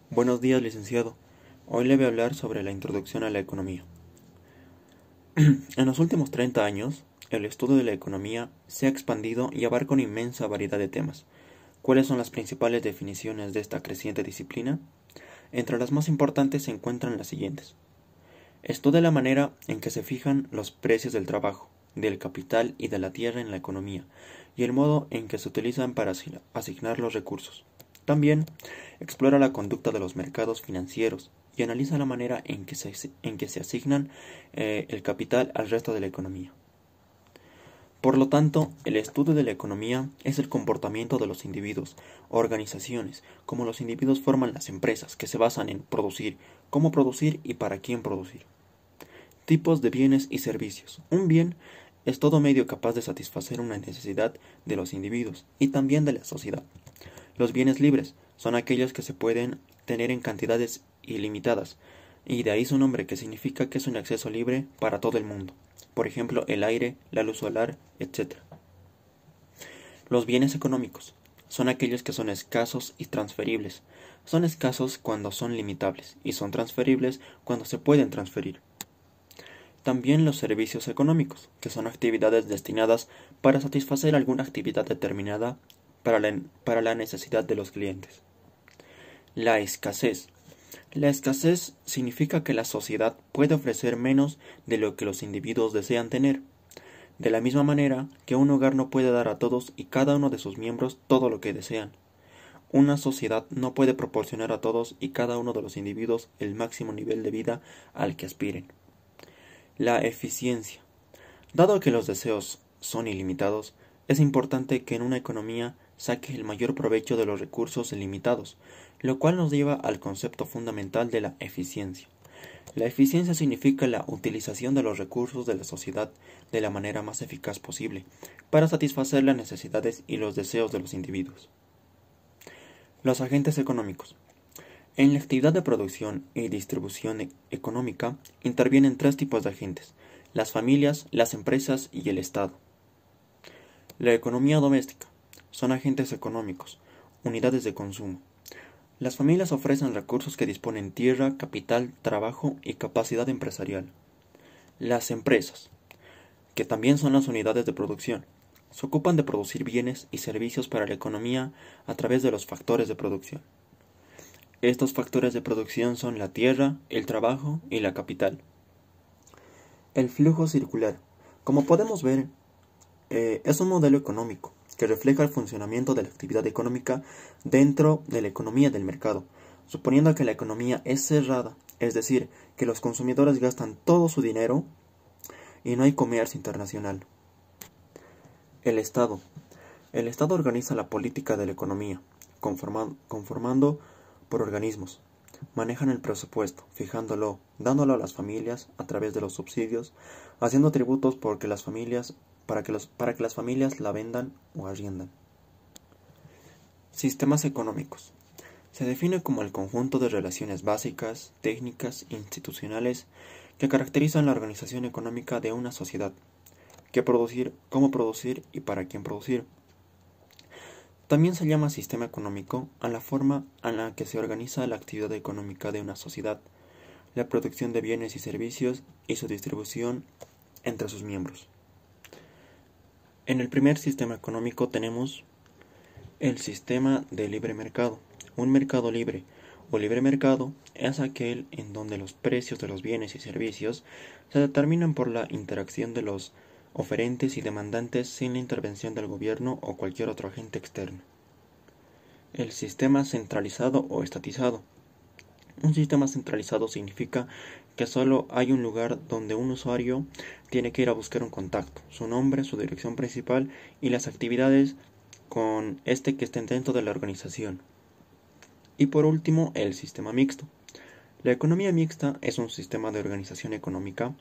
Buenos días, licenciado. Hoy le voy a hablar sobre la introducción a la economía. En los últimos 30 años, el estudio de la economía se ha expandido y abarca una inmensa variedad de temas. ¿Cuáles son las principales definiciones de esta creciente disciplina? Entre las más importantes se encuentran las siguientes. Estudia la manera en que se fijan los precios del trabajo, del capital y de la tierra en la economía, y el modo en que se utilizan para asignar los recursos. También explora la conducta de los mercados financieros y analiza la manera en que se asignan el capital al resto de la economía. Por lo tanto, el estudio de la economía es el comportamiento de los individuos, organizaciones, cómo los individuos forman las empresas, que se basan en producir, cómo producir y para quién producir. Tipos de bienes y servicios. Un bien es todo medio capaz de satisfacer una necesidad de los individuos y también de la sociedad. Los bienes libres son aquellos que se pueden tener en cantidades ilimitadas, y de ahí su nombre, que significa que es un acceso libre para todo el mundo. Por ejemplo, el aire, la luz solar, etc. Los bienes económicos son aquellos que son escasos y transferibles. Son escasos cuando son limitables y son transferibles cuando se pueden transferir. También los servicios económicos, que son actividades destinadas para satisfacer alguna actividad determinada para la necesidad de los clientes. La escasez. La escasez significa que la sociedad puede ofrecer menos de lo que los individuos desean tener, de la misma manera que un hogar no puede dar a todos y cada uno de sus miembros todo lo que desean. Una sociedad no puede proporcionar a todos y cada uno de los individuos el máximo nivel de vida al que aspiren. La eficiencia. Dado que los deseos son ilimitados, es importante que en una economía saque el mayor provecho de los recursos limitados, lo cual nos lleva al concepto fundamental de la eficiencia. La eficiencia significa la utilización de los recursos de la sociedad de la manera más eficaz posible, para satisfacer las necesidades y los deseos de los individuos. Los agentes económicos. En la actividad de producción y distribución económica intervienen tres tipos de agentes: las familias, las empresas y el Estado. La economía doméstica. Son agentes económicos, unidades de consumo. Las familias ofrecen recursos que disponen tierra, capital, trabajo y capacidad empresarial. Las empresas, que también son las unidades de producción, se ocupan de producir bienes y servicios para la economía a través de los factores de producción. Estos factores de producción son la tierra, el trabajo y la capital. El flujo circular. Como podemos ver, es un modelo económico que refleja el funcionamiento de la actividad económica dentro de la economía del mercado, suponiendo que la economía es cerrada, es decir, que los consumidores gastan todo su dinero y no hay comercio internacional. El Estado. El Estado organiza la política de la economía, conformando por organismos. Manejan el presupuesto, fijándolo, dándolo a las familias a través de los subsidios, haciendo tributos para que las familias la vendan o arriendan. Sistemas económicos. Se define como el conjunto de relaciones básicas, técnicas e institucionales que caracterizan la organización económica de una sociedad. ¿Qué producir, cómo producir y para quién producir? También se llama sistema económico a la forma en la que se organiza la actividad económica de una sociedad, la producción de bienes y servicios y su distribución entre sus miembros. En el primer sistema económico tenemos el sistema de libre mercado. Un mercado libre o libre mercado es aquel en donde los precios de los bienes y servicios se determinan por la interacción de los oferentes y demandantes sin la intervención del gobierno o cualquier otro agente externo. El sistema centralizado o estatizado. Un sistema centralizado significa que solo hay un lugar donde un usuario tiene que ir a buscar un contacto, su nombre, su dirección principal y las actividades con que estén dentro de la organización. Y por último, el sistema mixto. La economía mixta es un sistema de organización económica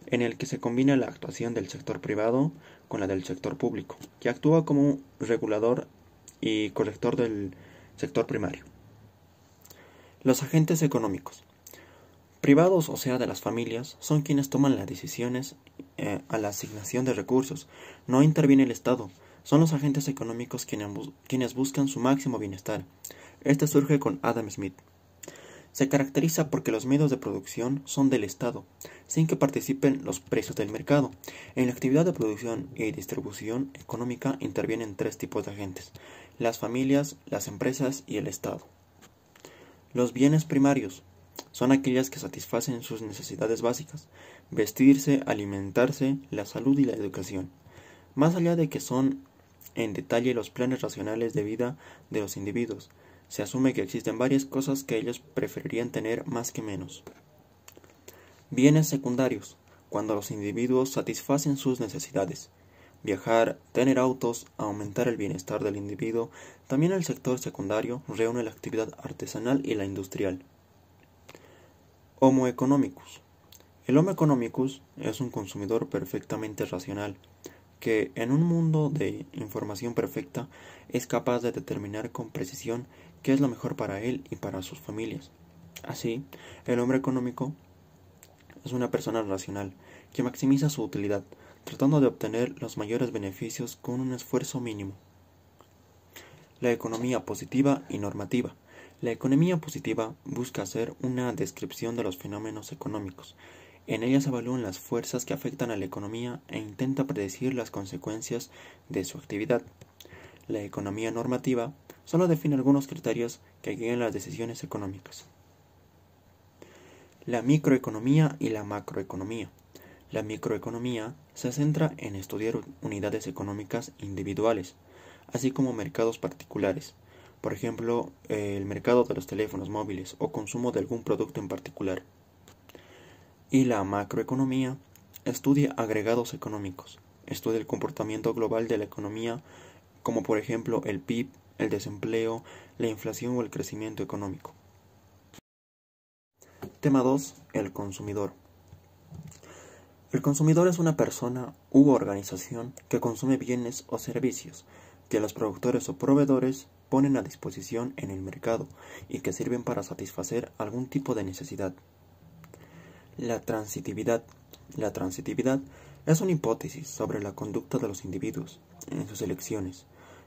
en el que se combina la actuación del sector privado con la del sector público, que actúa como un regulador y corrector del sector primario. Los agentes económicos privados, o sea, de las familias, son quienes toman las decisiones a la asignación de recursos. No interviene el Estado. Son los agentes económicos quienes buscan su máximo bienestar. Este surge con Adam Smith. Se caracteriza porque los medios de producción son del Estado, sin que participen los precios del mercado. En la actividad de producción y distribución económica intervienen tres tipos de agentes: las familias, las empresas y el Estado. Los bienes primarios son aquellas que satisfacen sus necesidades básicas: vestirse, alimentarse, la salud y la educación. Más allá de que son en detalle los planes racionales de vida de los individuos, se asume que existen varias cosas que ellos preferirían tener más que menos. Bienes secundarios, cuando los individuos satisfacen sus necesidades: viajar, tener autos, aumentar el bienestar del individuo. También el sector secundario reúne la actividad artesanal y la industrial. Homo economicus. El Homo economicus es un consumidor perfectamente racional, que en un mundo de información perfecta es capaz de determinar con precisión qué es lo mejor para él y para sus familias. Así, el hombre económico es una persona racional que maximiza su utilidad, tratando de obtener los mayores beneficios con un esfuerzo mínimo. La economía positiva y normativa. La economía positiva busca hacer una descripción de los fenómenos económicos. En ella se evalúan las fuerzas que afectan a la economía e intenta predecir las consecuencias de su actividad. La economía normativa solo define algunos criterios que guían las decisiones económicas. La microeconomía y la macroeconomía. La microeconomía se centra en estudiar unidades económicas individuales, así como mercados particulares, por ejemplo, el mercado de los teléfonos móviles o consumo de algún producto en particular. Y la macroeconomía estudia agregados económicos, estudia el comportamiento global de la economía, como por ejemplo el PIB, el desempleo, la inflación o el crecimiento económico. Tema 2. El consumidor. El consumidor es una persona u organización que consume bienes o servicios que los productores o proveedores ponen a disposición en el mercado y que sirven para satisfacer algún tipo de necesidad. La transitividad. La transitividad es una hipótesis sobre la conducta de los individuos en sus elecciones,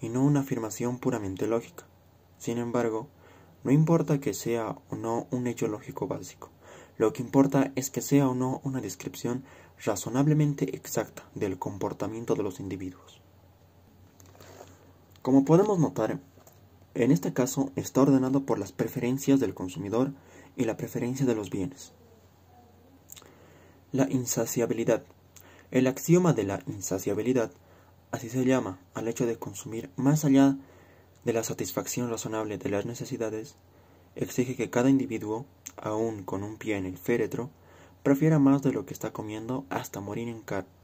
y no una afirmación puramente lógica. Sin embargo, no importa que sea o no un hecho lógico básico, lo que importa es que sea o no una descripción razonablemente exacta del comportamiento de los individuos. Como podemos notar, en este caso está ordenado por las preferencias del consumidor y la preferencia de los bienes. La insaciabilidad. El axioma de la insaciabilidad, así se llama al hecho de consumir más allá de la satisfacción razonable de las necesidades, exige que cada individuo, aun con un pie en el féretro, prefiera más de lo que está comiendo hasta morir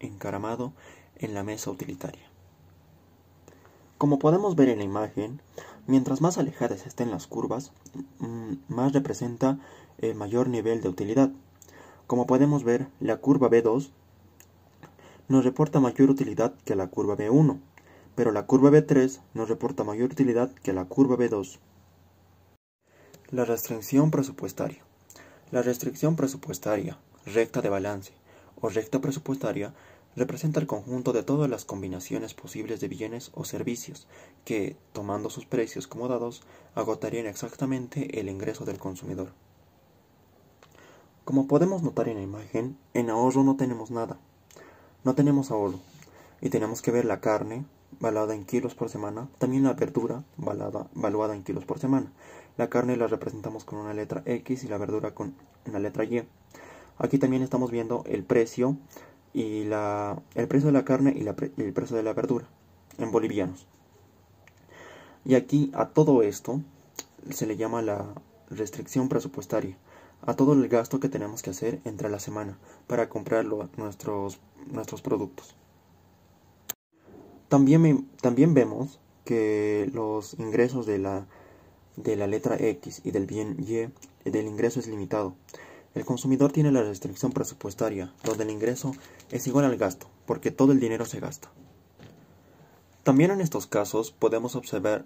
encaramado en la mesa utilitaria. Como podemos ver en la imagen, mientras más alejadas estén las curvas, más representa el mayor nivel de utilidad. Como podemos ver, la curva B2 nos reporta mayor utilidad que la curva B1, pero la curva B3 nos reporta mayor utilidad que la curva B2. La restricción presupuestaria. La restricción presupuestaria, recta de balance o recta presupuestaria, representa el conjunto de todas las combinaciones posibles de bienes o servicios que, tomando sus precios como dados, agotarían exactamente el ingreso del consumidor. Como podemos notar en la imagen, en ahorro no tenemos nada. No tenemos ahorro. Y tenemos que ver la carne, valuada en kilos por semana, también la verdura, valuada en kilos por semana. La carne la representamos con una letra X y la verdura con una letra Y. Aquí también estamos viendo el precio y el precio de la carne y el precio de la verdura en bolivianos. Y aquí a todo esto se le llama la restricción presupuestaria, a todo el gasto que tenemos que hacer entre la semana para comprar nuestros productos. También vemos que los ingresos de la letra X y del bien Y, del ingreso es limitado. El consumidor tiene la restricción presupuestaria, donde el ingreso es igual al gasto, porque todo el dinero se gasta. También en estos casos podemos observar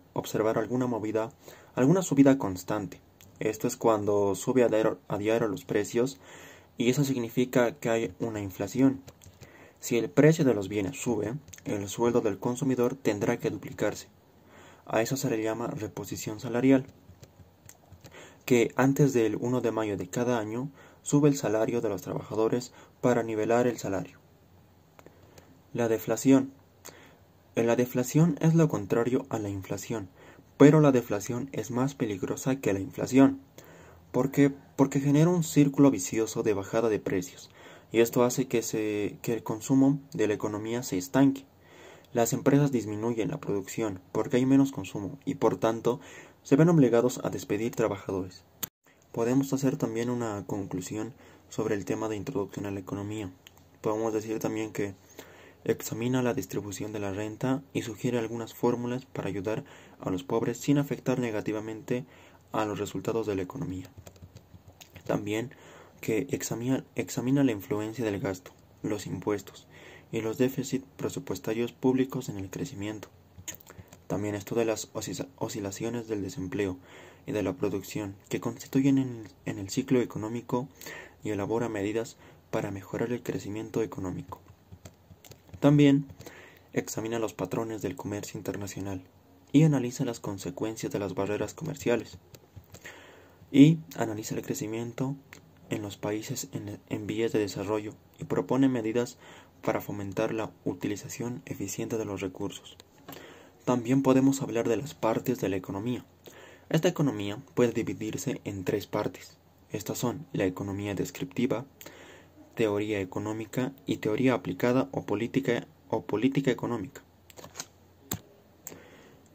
alguna subida constante. Esto es cuando sube a diario los precios, y eso significa que hay una inflación. Si el precio de los bienes sube, el sueldo del consumidor tendrá que duplicarse. A eso se le llama reposición salarial. que antes del 1 de mayo de cada año sube el salario de los trabajadores para nivelar el salario. La deflación. La deflación es lo contrario a la inflación, pero la deflación es más peligrosa que la inflación. ¿Por qué? Porque genera un círculo vicioso de bajada de precios, y esto hace que el consumo de la economía se estanque. Las empresas disminuyen la producción porque hay menos consumo y por tanto se ven obligados a despedir trabajadores. Podemos hacer también una conclusión sobre el tema de introducción a la economía. Podemos decir también que examina la distribución de la renta y sugiere algunas fórmulas para ayudar a los pobres sin afectar negativamente a los resultados de la economía. También que examina la influencia del gasto, los impuestos y los déficits presupuestarios públicos en el crecimiento. También estudia las oscilaciones del desempleo y de la producción que constituyen en el ciclo económico y elabora medidas para mejorar el crecimiento económico. También examina los patrones del comercio internacional y analiza las consecuencias de las barreras comerciales. Y analiza el crecimiento en los países en vías de desarrollo y propone medidas para fomentar la utilización eficiente de los recursos. También podemos hablar de las partes de la economía. Esta economía puede dividirse en tres partes. Estas son la economía descriptiva, teoría económica y teoría aplicada o política económica.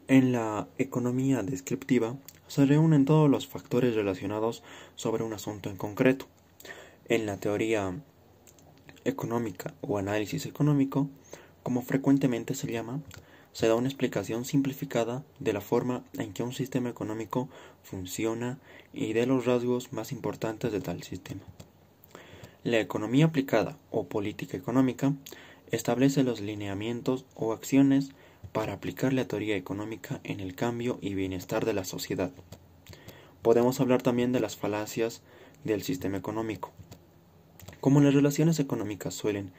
En la economía descriptiva se reúnen todos los factores relacionados sobre un asunto en concreto. En la teoría económica o análisis económico, como frecuentemente se llama, se da una explicación simplificada de la forma en que un sistema económico funciona y de los rasgos más importantes de tal sistema. La economía aplicada o política económica establece los lineamientos o acciones para aplicar la teoría económica en el cambio y bienestar de la sociedad. Podemos hablar también de las falacias del sistema económico. Como las relaciones económicas suelen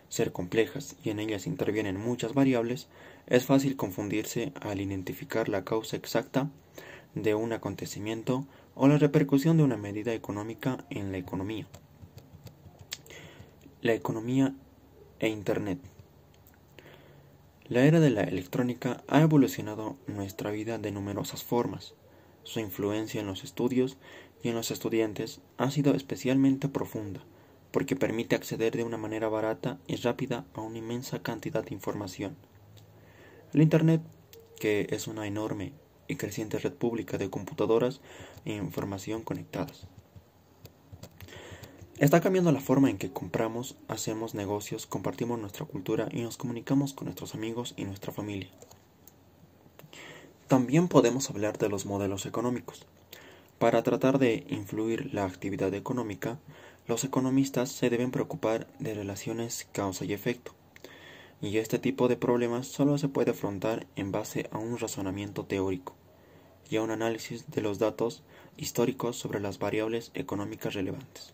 ser complejas y en ellas intervienen muchas variables, es fácil confundirse al identificar la causa exacta de un acontecimiento o la repercusión de una medida económica en la economía. La economía e Internet. La era de la electrónica ha evolucionado nuestra vida de numerosas formas. Su influencia en los estudios y en los estudiantes ha sido especialmente profunda, porque permite acceder de una manera barata y rápida a una inmensa cantidad de información. El Internet, que es una enorme y creciente red pública de computadoras e información conectadas, está cambiando la forma en que compramos, hacemos negocios, compartimos nuestra cultura y nos comunicamos con nuestros amigos y nuestra familia. También podemos hablar de los modelos económicos. Para tratar de influir la actividad económica, los economistas se deben preocupar de relaciones causa y efecto, y este tipo de problemas solo se puede afrontar en base a un razonamiento teórico y a un análisis de los datos históricos sobre las variables económicas relevantes.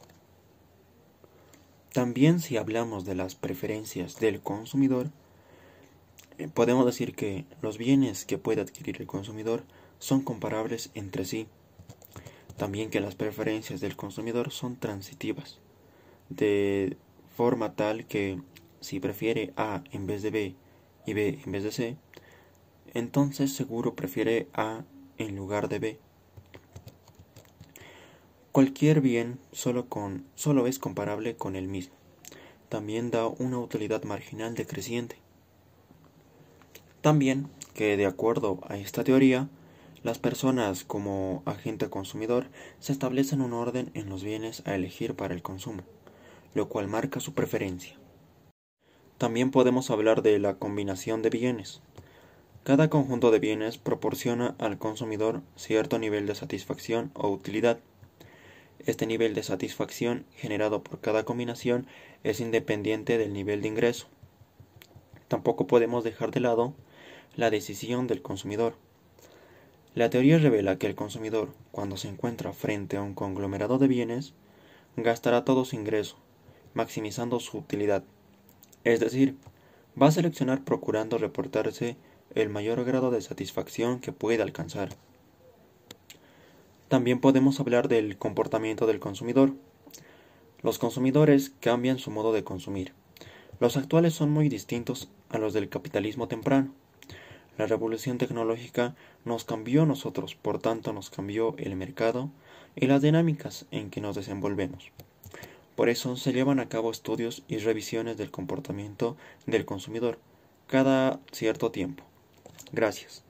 También, si hablamos de las preferencias del consumidor, podemos decir que los bienes que puede adquirir el consumidor son comparables entre sí. También que las preferencias del consumidor son transitivas, de forma tal que si prefiere A en vez de B y B en vez de C, entonces seguro prefiere A en lugar de B. Cualquier bien solo es comparable con el mismo. También da una utilidad marginal decreciente. También que de acuerdo a esta teoría, las personas como agente consumidor se establecen un orden en los bienes a elegir para el consumo, lo cual marca su preferencia. También podemos hablar de la combinación de bienes. Cada conjunto de bienes proporciona al consumidor cierto nivel de satisfacción o utilidad. Este nivel de satisfacción generado por cada combinación es independiente del nivel de ingreso. Tampoco podemos dejar de lado la decisión del consumidor. La teoría revela que el consumidor, cuando se encuentra frente a un conglomerado de bienes, gastará todo su ingreso, maximizando su utilidad. Es decir, va a seleccionar procurando reportarse el mayor grado de satisfacción que pueda alcanzar. También podemos hablar del comportamiento del consumidor. Los consumidores cambian su modo de consumir. Los actuales son muy distintos a los del capitalismo temprano. La revolución tecnológica nos cambió a nosotros, por tanto nos cambió el mercado y las dinámicas en que nos desenvolvemos. Por eso se llevan a cabo estudios y revisiones del comportamiento del consumidor cada cierto tiempo. Gracias.